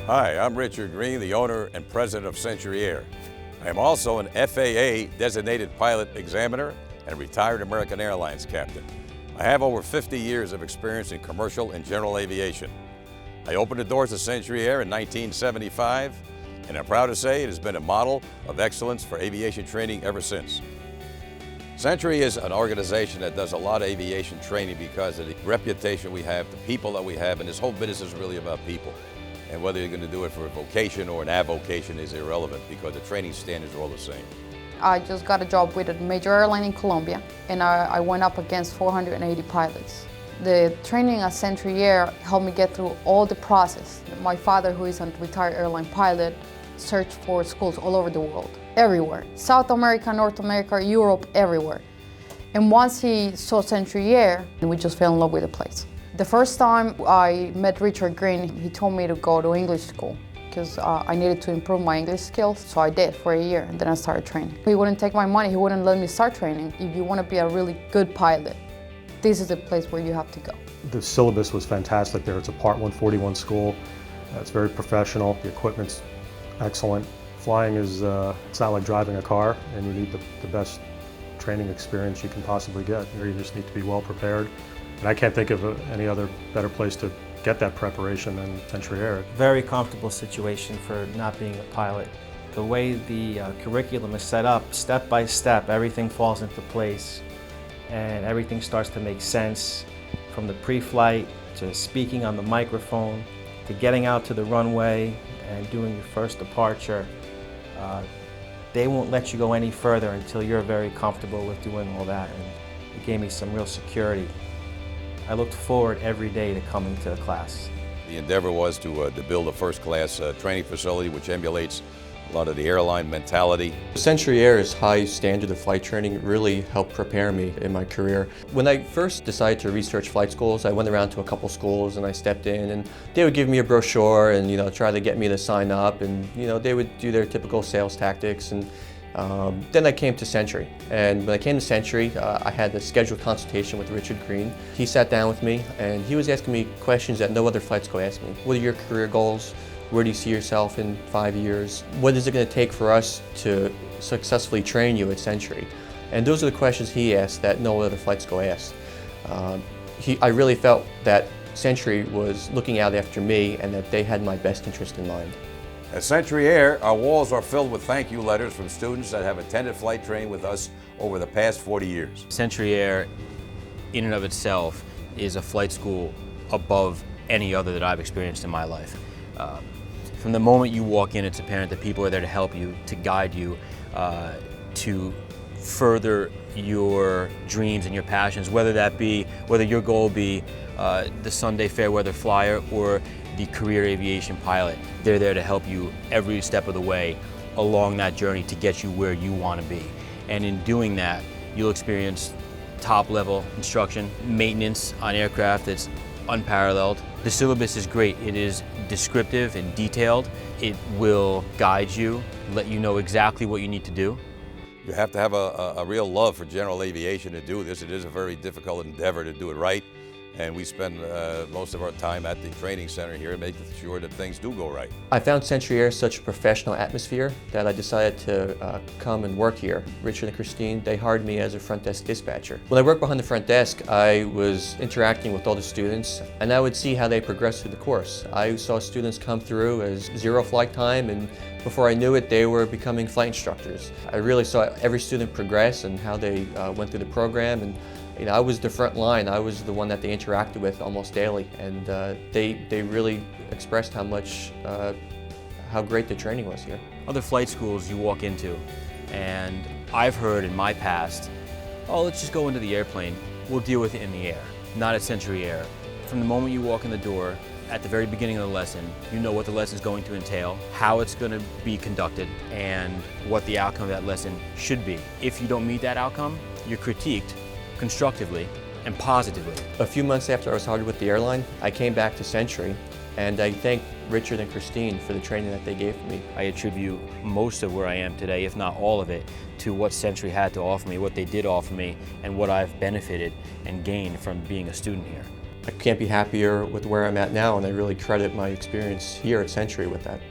Hi, I'm Richard Green, the owner and president of Century Air. I am also an FAA designated pilot examiner and retired American Airlines captain. I have over 50 years of experience in commercial and general aviation. I opened the doors of Century Air in 1975, and I'm proud to say it has been a model of excellence for aviation training ever since. Century is an organization that does a lot of aviation training because of the reputation we have, the people that we have, and this whole business is really about people. And whether you're going to do it for a vocation or an avocation is irrelevant because the training standards are all the same. I just got a job with a major airline in Colombia, and I went up against 480 pilots. The training at Century Air helped me get through all the process. My father, who is a retired airline pilot, searched for schools all over the world, everywhere. South America, North America, Europe, everywhere. And once he saw Century Air, we just fell in love with the place. The first time I met Richard Green, he told me to go to English school because I needed to improve my English skills, so I did for a year, and then I started training. He wouldn't take my money, he wouldn't let me start training. If you want to be a really good pilot, this is the place where you have to go. The syllabus was fantastic there. It's a Part 141 school. It's very professional, the equipment's excellent. Flying is, it's not like driving a car, and you need the best training experience you can possibly get. You just need to be well prepared. And I can't think of any other better place to get that preparation than Century Air. Very comfortable situation for not being a pilot. The way the curriculum is set up, step by step, everything falls into place and everything starts to make sense, from the pre-flight to speaking on the microphone to getting out to the runway and doing your first departure. They won't let you go any further until you're very comfortable with doing all that, and it gave me some real security. I looked forward every day to coming to the class. The endeavor was to build a first-class training facility which emulates a lot of the airline mentality. Century Air's high standard of flight training really helped prepare me in my career. When I first decided to research flight schools, I went around to a couple schools and I stepped in, and they would give me a brochure and try to get me to sign up, and they would do their typical sales tactics. And then I came to Century, and when I came to Century, I had a scheduled consultation with Richard Green. He sat down with me and he was asking me questions that no other flight school asked me. What are your career goals? Where do you see yourself in 5 years? What is it going to take for us to successfully train you at Century? And those are the questions he asked that no other flight school asked. I really felt that Century was looking out after me and that they had my best interest in mind. At Century Air, our walls are filled with thank you letters from students that have attended flight training with us over the past 40 years. Century Air, in and of itself, is a flight school above any other that I've experienced in my life. From the moment you walk in, it's apparent that people are there to help you, to guide you, to further your dreams and your passions, whether your goal be the Sunday fair weather flyer or the career aviation pilot. They're there to help you every step of the way along that journey to get you where you want to be. And in doing that, you'll experience top-level instruction, maintenance on aircraft that's unparalleled. The syllabus is great. It is descriptive and detailed. It will guide you, let you know exactly what you need to do. You have to have a real love for general aviation to do this. It is a very difficult endeavor to do it right. And we spend most of our time at the training center here making sure that things do go right. I found Century Air such a professional atmosphere that I decided to come and work here. Richard and Christine, they hired me as a front desk dispatcher. When I worked behind the front desk, I was interacting with all the students, and I would see how they progressed through the course. I saw students come through as 0 flight time, and before I knew it, they were becoming flight instructors. I really saw every student progress and how they went through the program. And I was the front line. I was the one that they interacted with almost daily, and they really expressed how great the training was here. Other flight schools you walk into, and I've heard in my past, oh, let's just go into the airplane. We'll deal with it in the air. Not at Century Air. From the moment you walk in the door, at the very beginning of the lesson, you know what the lesson is going to entail, how it's going to be conducted, and what the outcome of that lesson should be. If you don't meet that outcome, you're critiqued constructively and positively. A few months after I was hired with the airline, I came back to Century, and I thanked Richard and Christine for the training that they gave me. I attribute most of where I am today, if not all of it, to what Century had to offer me, what they did offer me, and what I've benefited and gained from being a student here. I can't be happier with where I'm at now, and I really credit my experience here at Century with that.